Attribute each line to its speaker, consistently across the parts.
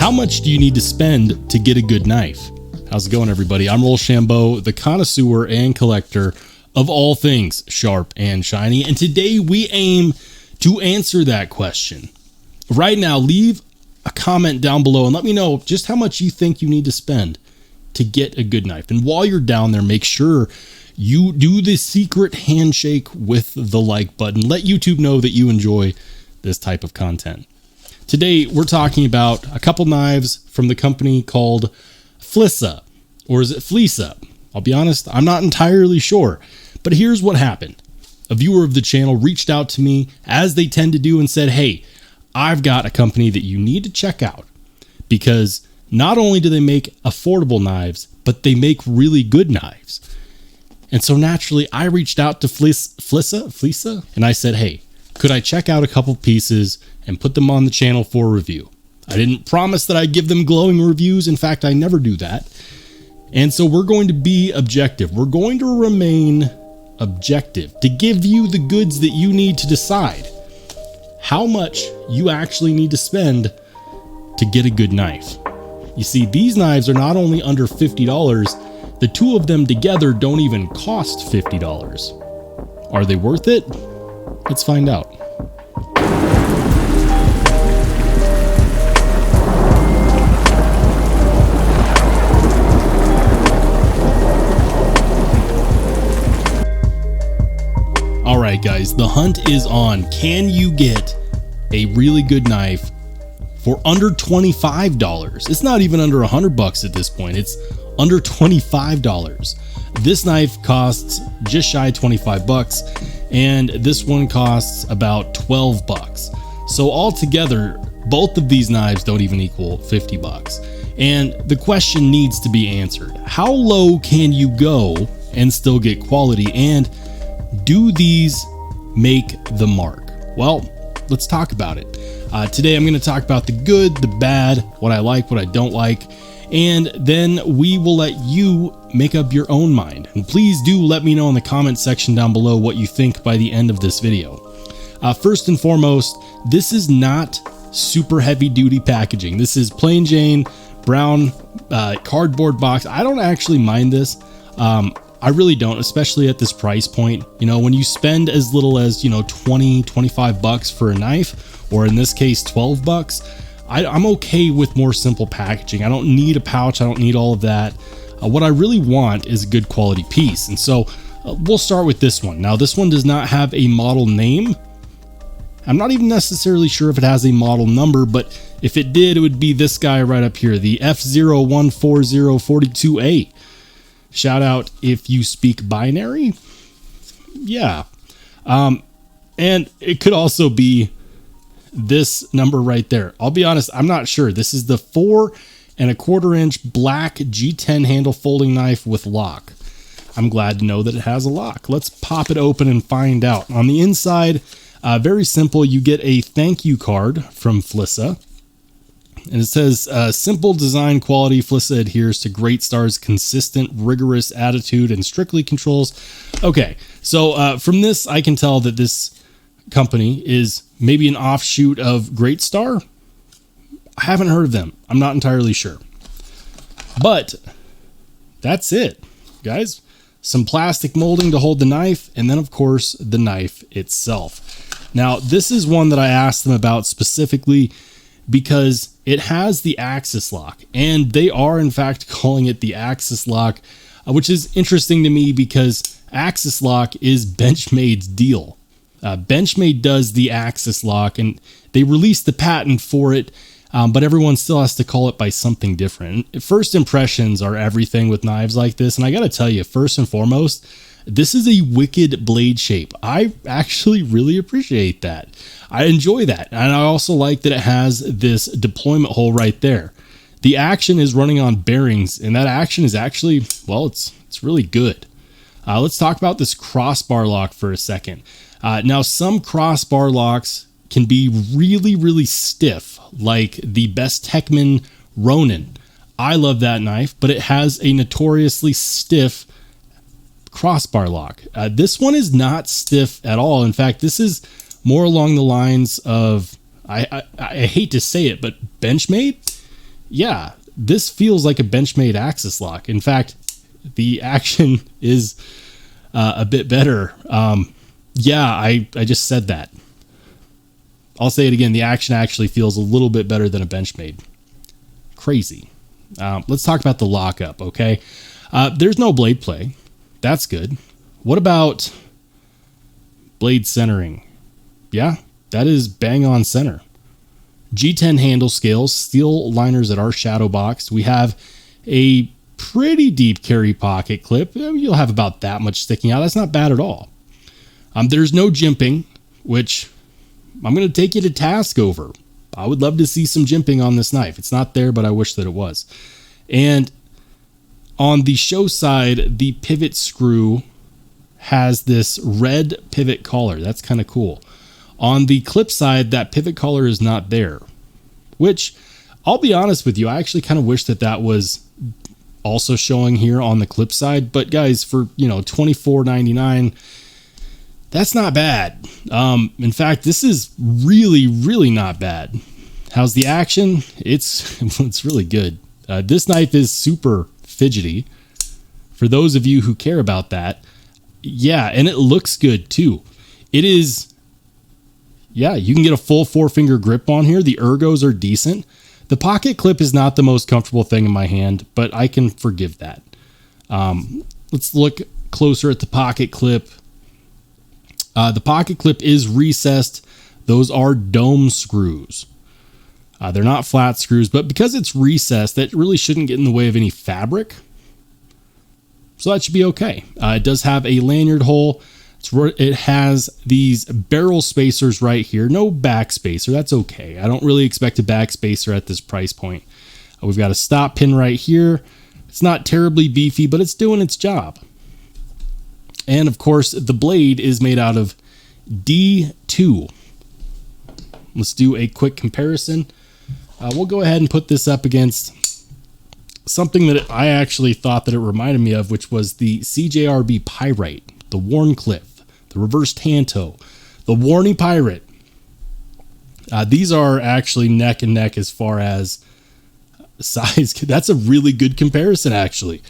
Speaker 1: How much do you need to spend to get a good knife? How's it going, everybody? I'm Rollshambo, the connoisseur and collector of all things sharp and shiny, and today we aim to answer that question. Right now, leave a comment down below and let me know just how much you think you need to spend to get a good knife. And while you're down there, make sure you do the secret handshake with the like button. Let YouTube know that you enjoy this type of content. Today, we're talking about a couple knives from the company called Flisa, or is it Flisa? I'll be honest, I'm not entirely sure, but here's what happened. A viewer of the channel reached out to me, as they tend to do, and said, hey, I've got a company that you need to check out because not only do they make affordable knives, but they make really good knives. And so naturally, I reached out to Flisa, and I said, hey, could I check out a couple pieces and put them on the channel for review? I didn't promise that I'd give them glowing reviews. In fact, I never do that. And so we're going to be objective. We're going to remain objective to give you the goods that you need to decide how much you actually need to spend to get a good knife. You see, these knives are not only under $50, the two of them together don't even cost $50. Are they worth it? Let's find out. All right, guys, the hunt is on. Can you get a really good knife for under $25? It's not even under $100 at this point. It's under $25. This knife costs just shy of 25 bucks, and this one costs about 12 bucks. So altogether, both of these knives don't even equal 50 bucks. And the question needs to be answered. How low can you go and still get quality? And do these make the mark? Well, let's talk about it. Today, I'm going to talk about the good, the bad, what I like, what I don't like, and then we will let you make up your own mind. And please do let me know in the comment section down below what you think by the end of this video. First and foremost, this is not super heavy duty packaging. This is plain Jane brown cardboard box. I don't actually mind this. I really don't, especially at this price point. You know, when you spend as little as, 20, 25 bucks for a knife, or in this case, 12 bucks, I'm okay with more simple packaging. I don't need a pouch. I don't need all of that. What I really want is a good quality piece. And so we'll start with this one. Now, this one does not have a model name. I'm not even necessarily sure if it has a model number, but if it did, it would be this guy right up here, the F014042A. Shout out if you speak binary. Yeah. And it could also be this number right there. I'll be honest, I'm not sure. This is the 4 1/4 inch black G10 handle folding knife with lock. I'm glad to know that it has a lock. Let's pop it open and find out. On the inside, very simple. You get a thank you card from Flisa. And it says, simple design quality. Flisa adheres to Great Star's consistent, rigorous attitude and strictly controls. Okay, so from this, I can tell that this company is maybe an offshoot of Great Star. I haven't heard of them. I'm not entirely sure. But that's it, guys. Some plastic molding to hold the knife, and then, of course, the knife itself. Now, this is one that I asked them about specifically because it has the axis lock, and they are in fact calling it the axis lock, which is interesting to me because axis lock is Benchmade's deal. Benchmade does the axis lock, and they released the patent for it, but everyone still has to call it by something different. First impressions are everything with knives like this, and I gotta tell you, first and foremost, this is a wicked blade shape. I actually really appreciate that. I enjoy that. And I also like that it has this deployment hole right there. The action is running on bearings, and that action is actually, well, it's really good. Let's talk about this crossbar lock for a second. Now, some crossbar locks can be really, really stiff, like the bestechman Ronin. I love that knife, but it has a notoriously stiff crossbar lock. This one is not stiff at all. In fact, this is more along the lines of, I hate to say it, but Benchmade. yeah, this feels like a benchmade axis lock. In fact, the action is a bit better. Yeah, I just said that. I'll say it again. The action actually feels a little bit better than a benchmade. Crazy. Let's talk about the lockup, okay? There's no blade play. That's good. What about blade centering? Yeah, that is bang on center. G10 handle scales, steel liners that are shadow boxed. We have a pretty deep carry pocket clip. You'll have about that much sticking out. That's not bad at all. There's no jimping, which I'm going to take you to task over. I would love to see some jimping on this knife. It's not there, but I wish that it was. And on the show side, the pivot screw has this red pivot collar. That's kind of cool. On the clip side, that pivot collar is not there, which I'll be honest with you, I actually kind of wish that that was also showing here on the clip side. But guys, for, $24.99, that's not bad. In fact, this is really, really not bad. How's the action? It's really good. This knife is super fidgety. For those of you who care about that, yeah, and it looks good too. It is, yeah, you can get a full 4-finger grip on here. The ergos are decent. The pocket clip is not the most comfortable thing in my hand, but I can forgive that. Let's look closer at the pocket clip. The pocket clip is recessed. Those are dome screws. They're not flat screws, but because it's recessed, that really shouldn't get in the way of any fabric. So that should be okay. It does have a lanyard hole. It has these barrel spacers right here. No back spacer. That's okay. I don't really expect a back spacer at this price point. We've got a stop pin right here. It's not terribly beefy, but it's doing its job. And of course, the blade is made out of D2. Let's do a quick comparison. We'll go ahead and put this up against something that I actually thought that it reminded me of, which was the CJRB Pyrite, the Warncliffe, the Reverse Tanto, the Warney Pirate. These are actually neck and neck as far as size. That's a really good comparison, actually.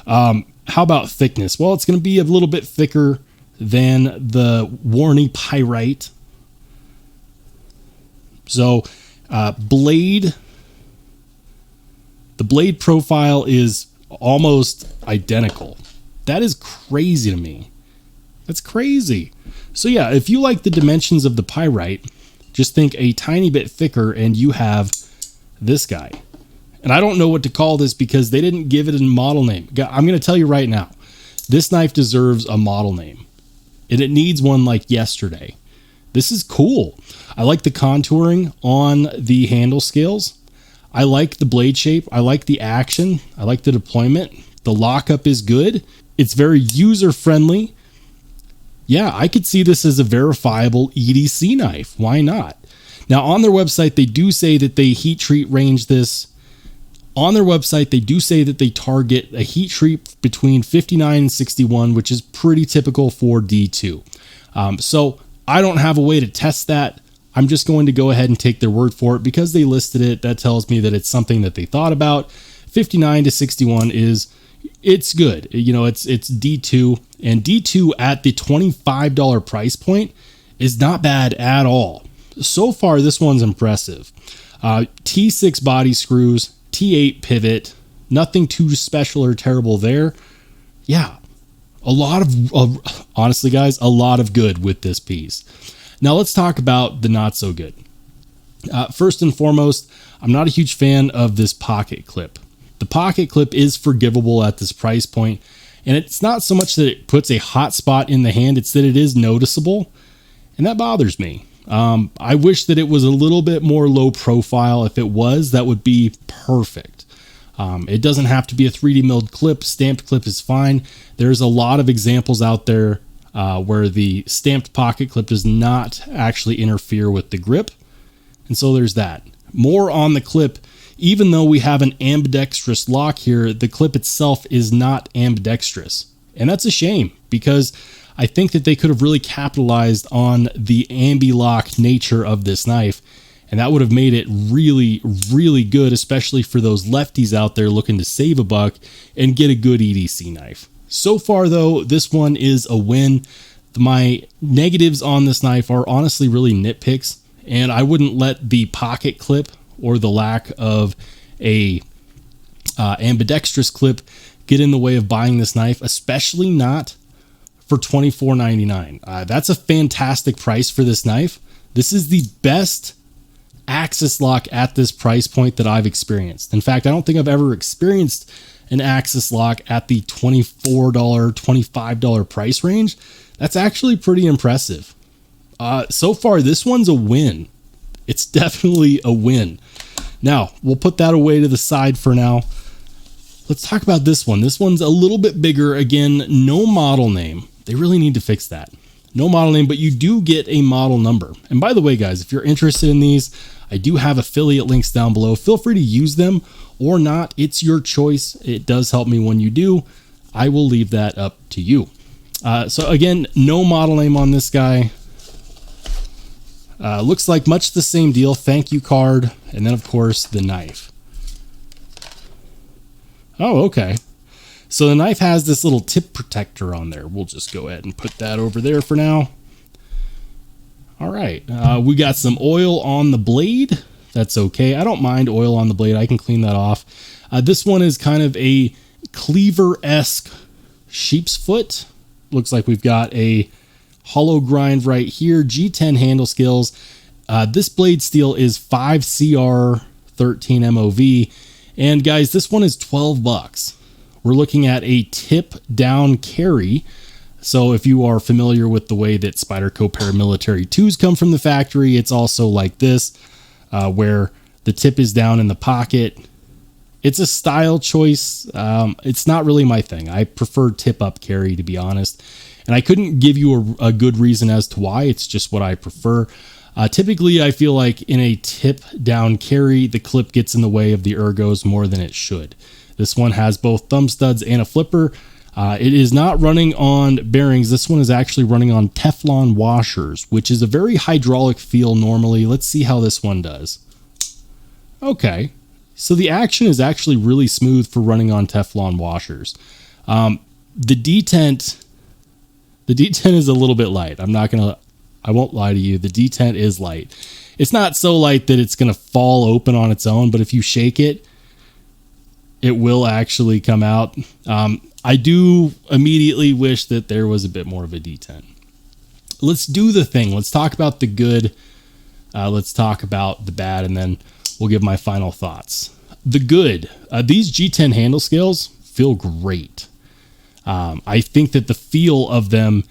Speaker 1: How about thickness? Well, it's going to be a little bit thicker than the Warney Pyrite. So, the blade profile is almost identical. That is crazy to me. That's crazy. So yeah, if you like the dimensions of the Pyrite, just think a tiny bit thicker and you have this guy. And I don't know what to call this because they didn't give it a model name. I'm going to tell you right now, this knife deserves a model name. And it needs one like yesterday. This is cool. I like the contouring on the handle scales. I like the blade shape. I like the action. I like the deployment. The lockup is good. It's very user friendly. Yeah, I could see this as a verifiable EDC knife. Why not? Now on their website, they do say that they heat treat range this. On their website, they do say that they target a heat treat between 59 and 61, which is pretty typical for D2. So I don't have a way to test that. I'm just going to go ahead and take their word for it because they listed it. That tells me that it's something that they thought about. 59 to 61 it's good. It's D2, and D2 at the $25 price point is not bad at all. So far, this one's impressive. T6 body screws, T8 pivot, nothing too special or terrible there. Yeah, a lot of honestly, guys, a lot of good with this piece. Now let's talk about the not so good. First and foremost, I'm not a huge fan of this pocket clip. The pocket clip is forgivable at this price point, and it's not so much that it puts a hot spot in the hand, it's that it is noticeable, and that bothers me. I wish that it was a little bit more low profile. If it was, that would be perfect. It doesn't have to be a 3D milled clip. Stamped clip is fine. There's a lot of examples out there where the stamped pocket clip does not actually interfere with the grip. And so there's that. More on the clip. Even though we have an ambidextrous lock here, the clip itself is not ambidextrous. And that's a shame because I think that they could have really capitalized on the ambi-lock nature of this knife And that would have made it really, really good, especially for those lefties out there looking to save a buck and get a good EDC knife. So far, though, this one is a win. My negatives on this knife are honestly really nitpicks, and I wouldn't let the pocket clip or the lack of a ambidextrous clip get in the way of buying this knife, especially not for $24.99. That's a fantastic price for this knife. This is the best axis lock at this price point that I've experienced. In fact, I don't think I've ever experienced an axis lock at the $24, $25 price range. That's actually pretty impressive. So far, this one's a win. It's definitely a win. Now, we'll put that away to the side for now. Let's talk about this one. This one's a little bit bigger. Again, no model name. They really need to fix that. No model name, but you do get a model number. And by the way, guys, if you're interested in these, I do have affiliate links down below. Feel free to use them or not. It's your choice. It does help me when you do. I will leave that up to you. So again, no model name on this guy. Looks like much the same deal. Thank you card. And then, of course, the knife. Oh, okay. So the knife has this little tip protector on there. We'll just go ahead and put that over there for now. All right. We got some oil on the blade. That's okay. I don't mind oil on the blade. I can clean that off. This one is kind of a cleaver-esque sheep's foot. Looks like we've got a hollow grind right here. G10 handle skills. This blade steel is 5CR13 MOV. And guys, this one is 12 bucks. We're looking at a tip down carry. So if you are familiar with the way that Spyderco paramilitary 2s come from the factory, it's also like this, where the tip is down in the pocket. It's a style choice. It's not really my thing. I prefer tip up carry, to be honest. And I couldn't give you a good reason as to why. It's just what I prefer. Typically, I feel like in a tip down carry, the clip gets in the way of the ergos more than it should. This one has both thumb studs and a flipper. It is not running on bearings. This one is actually running on Teflon washers, which is a very hydraulic feel normally. Let's see how this one does. Okay. So the action is actually really smooth for running on Teflon washers. The detent is a little bit light. I won't lie to you. The detent is light. It's not so light that it's going to fall open on its own, but if you shake it, it will actually come out. I do immediately wish that there was a bit more of a detent. Let's do the thing. Let's talk about the good. Let's talk about the bad, and then we'll give my final thoughts. The good. These G10 handle scales feel great. I think that the feel of them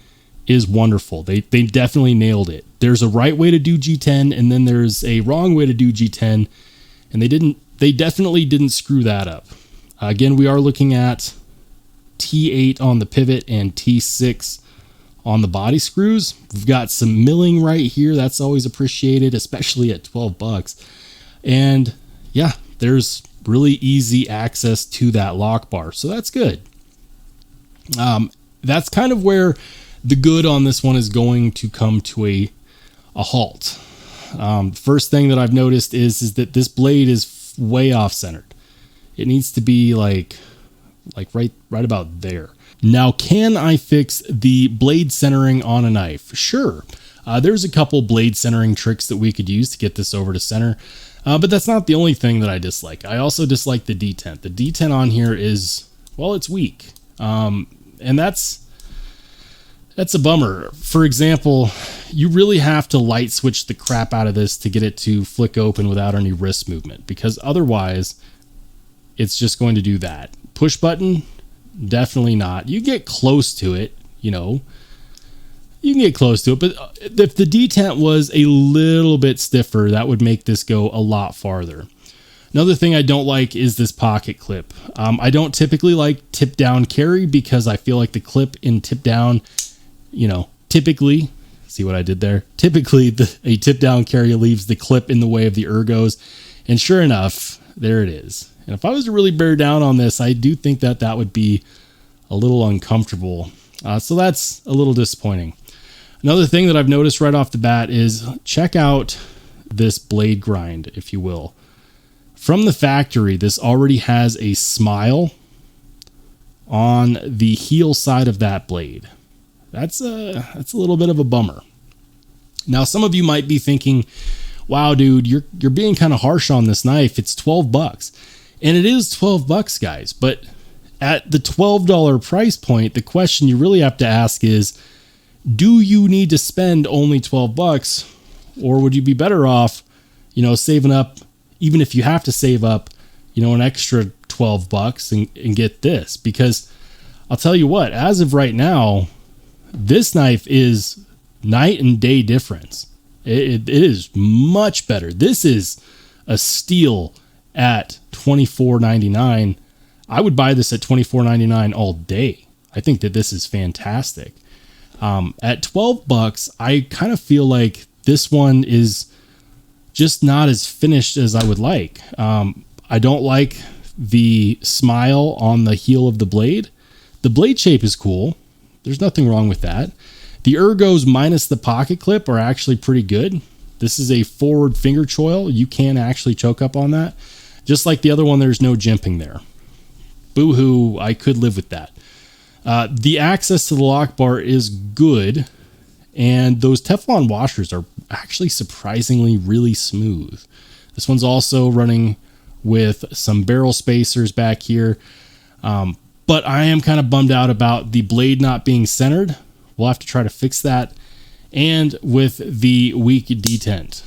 Speaker 1: is wonderful. They definitely nailed it. There's a right way to do G10, and then there's a wrong way to do G10, and they definitely didn't screw that up. Again, we are looking at T8 on the pivot and T6 on the body screws. We've got some milling right here. That's always appreciated, especially at 12 bucks. And yeah, there's really easy access to that lock bar. So that's good. That's kind of where the good on this one is going to come to a halt. First thing that I've noticed is that this blade is way off centered. It needs to be like right about there. Now, can I fix the blade centering on a knife? Sure. There's a couple blade centering tricks that we could use to get this over to center. But that's not the only thing that I dislike. I also dislike the detent. The detent on here is, well, it's weak. And that's a bummer. For example, you really have to light switch the crap out of this to get it to flick open without any wrist movement, because otherwise it's just going to do that. Push button, definitely not. You get close to it, you can get close to it, but if the detent was a little bit stiffer, that would make this go a lot farther. Another thing I don't like is this pocket clip. I don't typically like tip down carry because I feel like the clip in tip down, typically, see what I did there? Typically, a tip down carry leaves the clip in the way of the ergos. And sure enough, there it is. And if I was to really bear down on this, I do think that would be a little uncomfortable. So that's a little disappointing. Another thing that I've noticed right off the bat is check out this blade grind, if you will. From the factory, this already has a smile on the heel side of that blade. That's a little bit of a bummer. Now, some of you might be thinking, wow, dude, you're being kind of harsh on this knife. It's $12. And it is $12, guys. But at the $12 price point, the question you really have to ask is, do you need to spend only $12? Or would you be better off, saving up, even if you have to save up, an extra $12 and get this? Because I'll tell you what, as of right now, this knife is night and day difference. It is much better. This is a steal at $24.99. I would buy this at $24.99 all day. I think that this is fantastic. At $12, I kind of feel like this one is just not as finished as I would like. I don't like the smile on the heel of the blade. The blade shape is cool. There's nothing wrong with that. The ergos minus the pocket clip are actually pretty good. This is a forward finger choil. You can actually choke up on that. Just like the other one, there's no jimping there. Boo-hoo, I could live with that. The access to the lock bar is good, and those Teflon washers are actually surprisingly really smooth. This one's also running with some barrel spacers back here, but I am kind of bummed out about the blade not being centered. We'll have to try to fix that, and with the weak detent.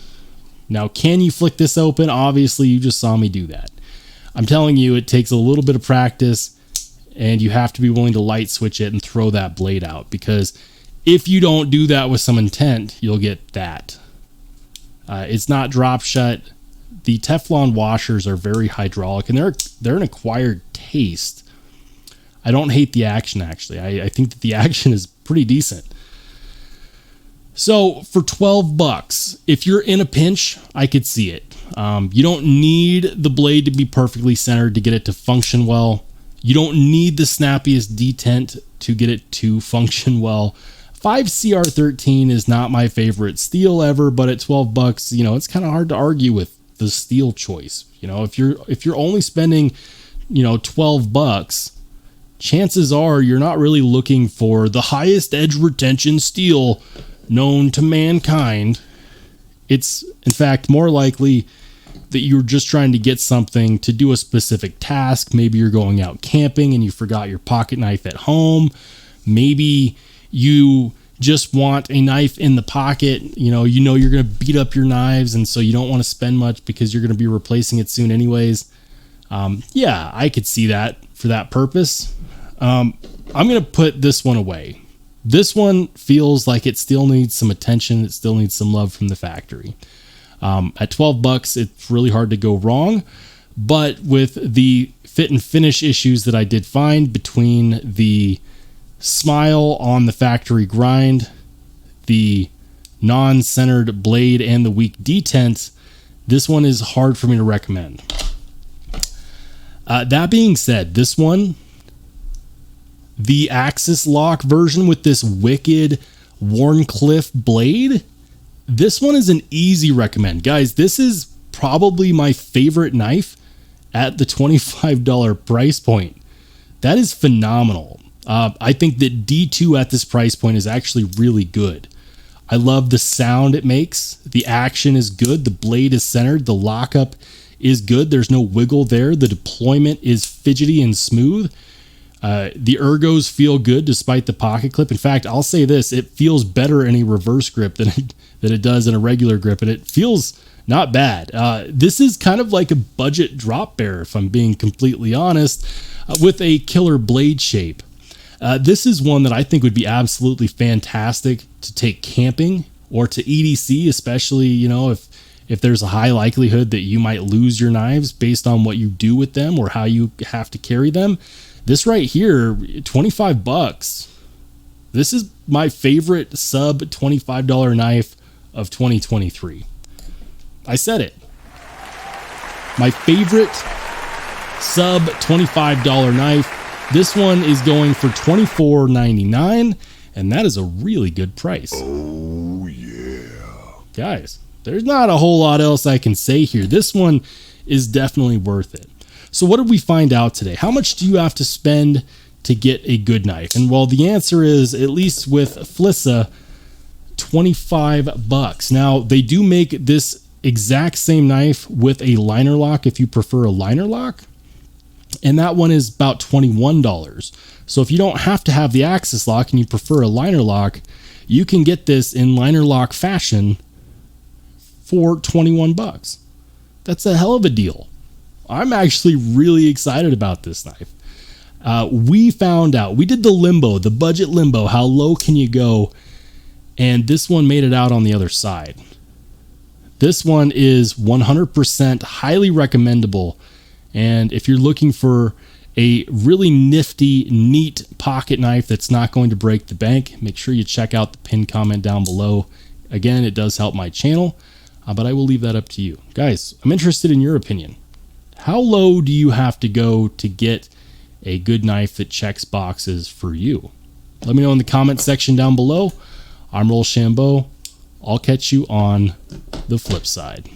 Speaker 1: Now, can you flick this open? Obviously, you just saw me do that. I'm telling you, it takes a little bit of practice, and you have to be willing to light switch it and throw that blade out, because if you don't do that with some intent, you'll get that. It's not drop shut. The Teflon washers are very hydraulic, and they're an acquired taste. I don't hate the action, actually. I think that the action is pretty decent. So for $12, if you're in a pinch, I could see it. You don't need the blade to be perfectly centered to get it to function well. You don't need the snappiest detent to get it to function well. 5CR13 is not my favorite steel ever, but at $12, it's kind of hard to argue with the steel choice. If you're only spending, $12, chances are you're not really looking for the highest edge retention steel known to mankind. It's, in fact, more likely that you're just trying to get something to do a specific task. Maybe you're going out camping and you forgot your pocket knife at home. Maybe you just want a knife in the pocket. You're going to beat up your knives, and so you don't want to spend much because you're going to be replacing it soon anyways. Yeah, I could see that for that purpose. I'm going to put this one away. This one feels like it still needs some attention. It still needs some love from the factory. At $12, it's really hard to go wrong. But with the fit and finish issues that I did find between the smile on the factory grind, the non-centered blade, and the weak detent, this one is hard for me to recommend. That being said, this one, the Axis lock version with this wicked Warncliffe blade, this one is an easy recommend. Guys, this is probably my favorite knife at the $25 price point. That is phenomenal. I think that D2 at this price point is actually really good. I love the sound it makes. The action is good. The blade is centered. The lockup is good. There's no wiggle there. The deployment is fidgety and smooth. The ergos feel good despite the pocket clip. In fact, I'll say this, it feels better in a reverse grip than it does in a regular grip, and it feels not bad. This is kind of like a budget drop bear, if I'm being completely honest, with a killer blade shape. This is one that I think would be absolutely fantastic to take camping or to EDC, especially, if there's a high likelihood that you might lose your knives based on what you do with them or how you have to carry them. This right here, $25. This is my favorite sub $25 knife of 2023. I said it. My favorite sub $25 knife. This one is going for $24.99, and that is a really good price.
Speaker 2: Oh, yeah.
Speaker 1: Guys, there's not a whole lot else I can say here. This one is definitely worth it. So what did we find out today? How much do you have to spend to get a good knife? And well, the answer is, at least with Flissa, $25. Now, they do make this exact same knife with a liner lock if you prefer a liner lock, and that one is about $21. So if you don't have to have the axis lock and you prefer a liner lock, you can get this in liner lock fashion for $21. That's a hell of a deal. I'm actually really excited about this knife. We found out, we did the limbo, the budget limbo, how low can you go? And this one made it out on the other side. This one is 100% highly recommendable. And if you're looking for a really nifty, neat pocket knife that's not going to break the bank, make sure you check out the pinned comment down below. Again, it does help my channel, but I will leave that up to you. Guys, I'm interested in your opinion. How low do you have to go to get a good knife that checks boxes for you? Let me know in the comment section down below. I'm Rollshambo. I'll catch you on the flip side.